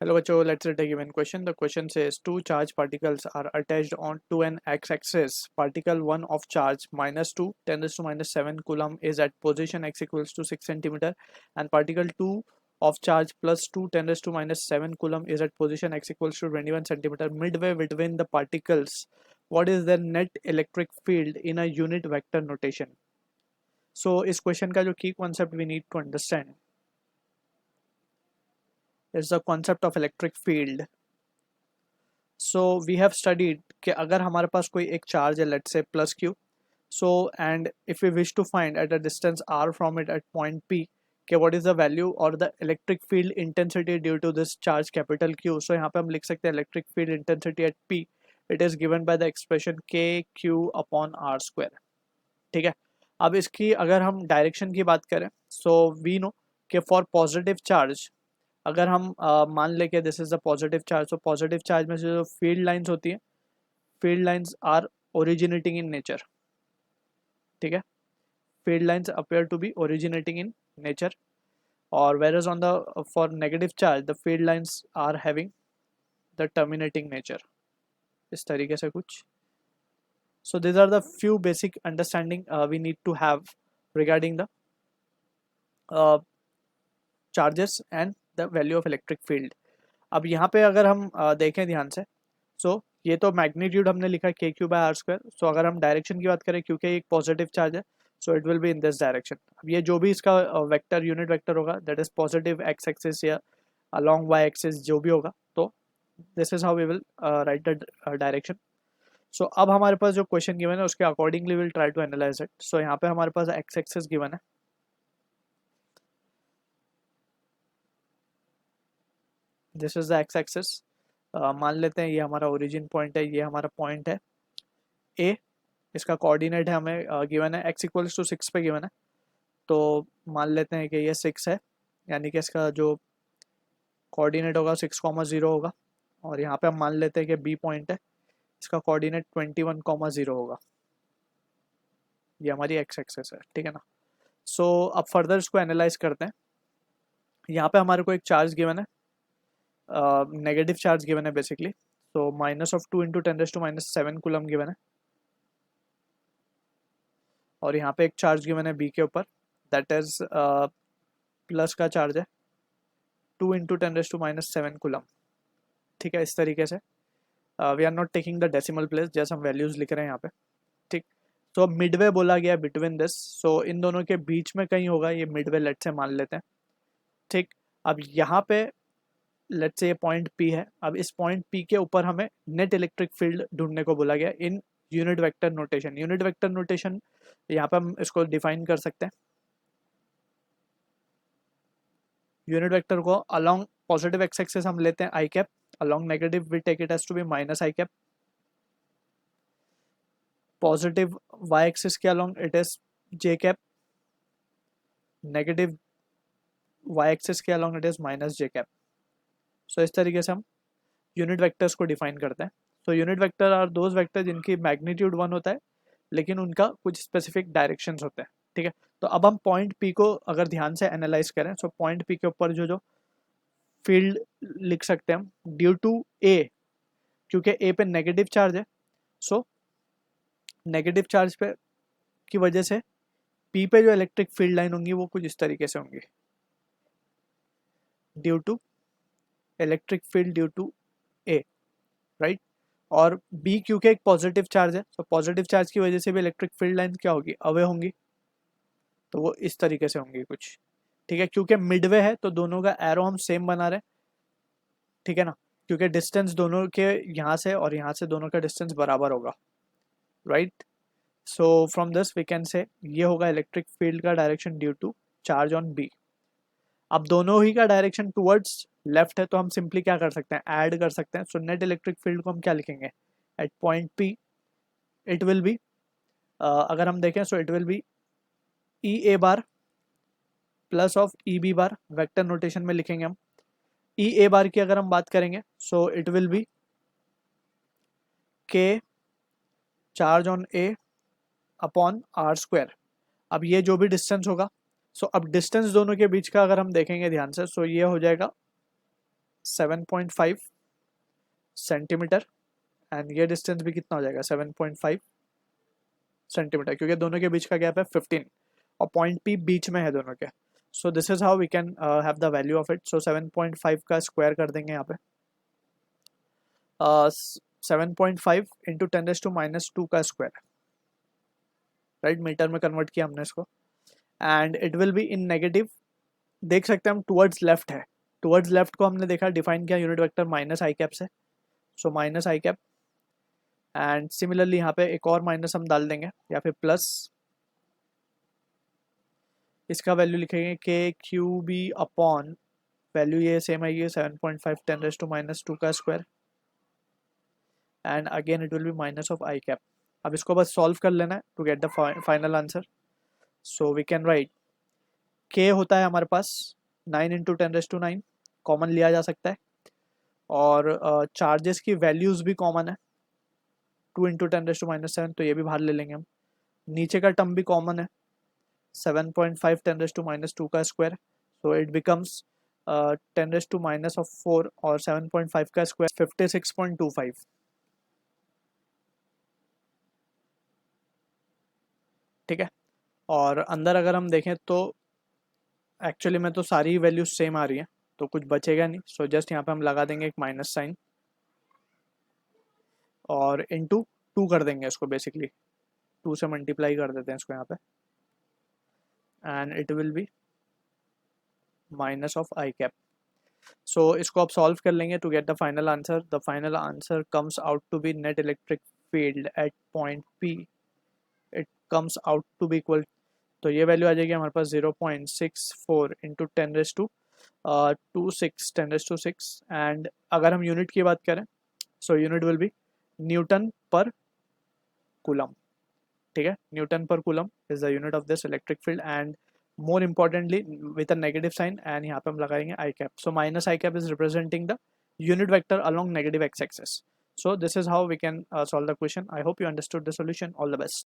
Hello, Bacho. Let's read a given question. The question says two charged particles are attached on to an x-axis. Particle 1 of charge minus 2 10 raised to minus 7 coulomb is at position x equals to 6 centimeter, and particle 2 of charge plus 2 10 raised to minus 7 coulomb is at position x equals to 21 centimeter. Midway between the particles, what is their net electric field in a unit vector notation? So इस question का जो की concept we need to understand is the concept of electric field. So we have studied कि अगर हमारे पास कोई एक charge है, let's say plus q, so and if we wish to find at a distance r from it at point p, कि what is the value or the electric field intensity due to this charge capital Q. So यहाँ पे हम लिख सकते हैं electric field intensity at p, it is given by the expression k q upon r square. ठीक है, अब इसकी अगर हम डायरेक्शन की बात करें, so we know कि for positive charge अगर हम मान लें कि this is the positive charge, तो पॉजिटिव चार्ज में से जो फील्ड लाइंस होती हैं, field lines are originating in nature. ठीक है, field lines appear to be originating in nature, और where is on the for negative charge the field lines are having the terminating nature. इस तरीके से कुछ. So this are the few basic understanding we need to have regarding the charges and the value of electric field. अब यहाँ पे अगर हम देखें ध्यान से, सो ये तो मैग्नीट्यूड हमने लिखा के क्यू बाय आर स्क्वायर. सो अगर हम डायरेक्शन की बात करें, क्योंकि एक पॉजिटिव चार्ज है, so it will be in this direction. अब ये जो भी इसका वेक्टर यूनिट वेक्टर होगा, that is positive X axis या अलॉन्ग वाई एक्सिस जो भी होगा, तो this is how we will write the direction. So अब हमारे पास जो क्वेश्चन गिवन है उसके accordingly will try to analyze it. So यहाँ पे हमारे पास एक्स एक्सिस गिवन है. This is the X axis. मान लेते हैं ये हमारा ओरिजिन पॉइंट है, ये हमारा पॉइंट है ए. इसका कोऑर्डिनेट है हमें गिवन है x इक्वल्स टू 6 पे गिवन है, तो मान लेते हैं कि ये 6 है, यानी कि इसका जो कोऑर्डिनेट होगा 6,0 होगा. और यहाँ पे हम मान लेते हैं कि b पॉइंट है, इसका कोऑर्डिनेट 21,0 होगा. ये हमारी x एक्सिस है. ठीक है ना. सो अब फर्दर इसको एनालाइज करते हैं. यहाँ पे हमारे को एक चार्ज गिवन है, नेगेटिव चार्ज गिवन है बेसिकली. तो minus of 2 into 10 raise to minus 7 coulomb given है, और यहाँ पे एक चार्ज गिवन है बी के ऊपर, दैट इज प्लस का चार्ज है 2 into 10 raise to minus 7 coulomb. ठीक है, इस तरीके से we are not taking the decimal place, जैसे हम वैल्यूज लिख रहे हैं यहाँ पे. ठीक, तो मिडवे बोला गया बिटवीन दिस, सो इन दोनों के बीच में कहीं होगा ये मिडवे, लेट से मान लेते हैं. ठीक, अब यहाँ पे लेट्स से ये पॉइंट पी है. अब इस पॉइंट पी के ऊपर हमें नेट इलेक्ट्रिक फील्ड ढूंढने को बोला गया in unit vector notation. Unit vector notation यहाँ पे हम इसको डिफाइन कर सकते हैं. यूनिट वेक्टर को अलोंग पॉजिटिव एक्स एक्सिस हम लेते हैं I cap, along negative we take it as to be minus I cap. Positive Y axis के along it is J cap, negative Y axis के along it is minus J cap. So इस तरीके से हम unit vectors को define करते हैं. तो unit vector are those vector जिनकी मैग्नीट्यूड 1 होता है, लेकिन उनका कुछ स्पेसिफिक डायरेक्शंस होते हैं. ठीक है, तो अब हम पॉइंट पी को अगर ध्यान से एनालाइज करें, सो पॉइंट पी के ऊपर जो जो फील्ड लिख सकते हैं हम ड्यू टू ए, क्योंकि ए पे नेगेटिव चार्ज है, सो नेगेटिव चार्ज पे की वजह से पी पे जो इलेक्ट्रिक फील्ड लाइन होंगी वो कुछ इस तरीके से होंगी, due to electric field due to A, right. और बी क्योंकि एक पॉजिटिव चार्ज है, तो पॉजिटिव चार्ज की वजह से भी इलेक्ट्रिक फील्ड लाइन क्या होगी, अवे होंगी, तो वो इस तरीके से होंगी कुछ. ठीक है, क्योंकि मिडवे है तो दोनों का एरो हम सेम बना रहे हैं. ठीक है ना, क्योंकि डिस्टेंस दोनों के यहाँ से और यहाँ से दोनों का डिस्टेंस बराबर होगा, right. So from this we can say ये होगा इलेक्ट्रिक फील्ड का direction due to charge on B. अब दोनों ही का डायरेक्शन टुवर्ड्स लेफ्ट है, तो हम सिंपली क्या कर सकते हैं, ऐड कर सकते हैं. सो नेट इलेक्ट्रिक फील्ड को हम क्या लिखेंगे, at point P it will be, अगर हम देखें so it will be E A bar plus of E B bar. Vector notation में लिखेंगे हम. ई ए बार की अगर हम बात करेंगे, so it will be K charge on A upon R square. अब ये जो भी डिस्टेंस होगा, सो अब डिस्टेंस दोनों के बीच का अगर हम देखेंगे ध्यान से, सो ये हो जाएगा 7.5 सेंटीमीटर एंड ये डिस्टेंस भी कितना हो जाएगा 7.5 सेंटीमीटर, क्योंकि दोनों के बीच का गैप है 15 और पॉइंट पी बीच में है दोनों के. So this is how we can have the value of it. So 7.5 का स्क्वायर कर देंगे यहाँ पे. 7.5 इंटू 10⁻² का स्क्वायर, राइट, मीटर में कन्वर्ट किया हमने इसको. And it will be in negative. देख सकते हैं हम टुवर्ड्स लेफ्ट है. टुवर्ड्स लेफ्ट को हमने देखा डिफाइन किया unit vector minus I cap से. सो minus I cap and similarly यहाँ पे एक और माइनस हम डाल देंगे या फिर प्लस. इसका वैल्यू लिखेंगे K Q B upon value ये सेम आएगी 7.5 10⁻² का square and again it will be minus of I cap. अब इसको बस सॉल्व कर लेना है to get the final answer. So we can write K होता है हमारे पास 9 इंटू 10⁻⁹ कॉमन लिया जा सकता है और चार्जेस की वैल्यूज़ भी कॉमन है 2 इंटू 10⁻⁷, तो ये भी बाहर ले लेंगे हम. नीचे का टर्म भी कॉमन है 7.5 10⁻² का स्क्वायर. सो इट बिकम्स 10⁻⁴ और 7.5 का स्क्वायर 56.25. ठीक है. और अंदर अगर हम देखें तो एक्चुअली में तो सारी वैल्यूज सेम आ रही हैं तो कुछ बचेगा नहीं. सो जस्ट यहाँ पे हम लगा देंगे एक माइनस साइन और इनटू 2 कर देंगे इसको. बेसिकली 2 से मल्टीप्लाई कर देते हैं इसको यहाँ पे and it will be minus of I cap. So इसको आप सॉल्व कर लेंगे to get the final answer. The final answer comes out to be net electric field at point P. It comes out to be equal, तो ये value आ जाएगी हमारे पास 0.64 into 10⁻²⁶ and अगर हम यूनिट की बात करें so unit will be newton per coulomb. ठीक है, newton per coulomb is the unit of this electric field and more importantly with a negative sign and यहाँ पे हम लगाएंगे I cap. So minus I cap is representing the unit vector along negative x axis. So this is how we can solve the question. I hope you understood the solution. All the best.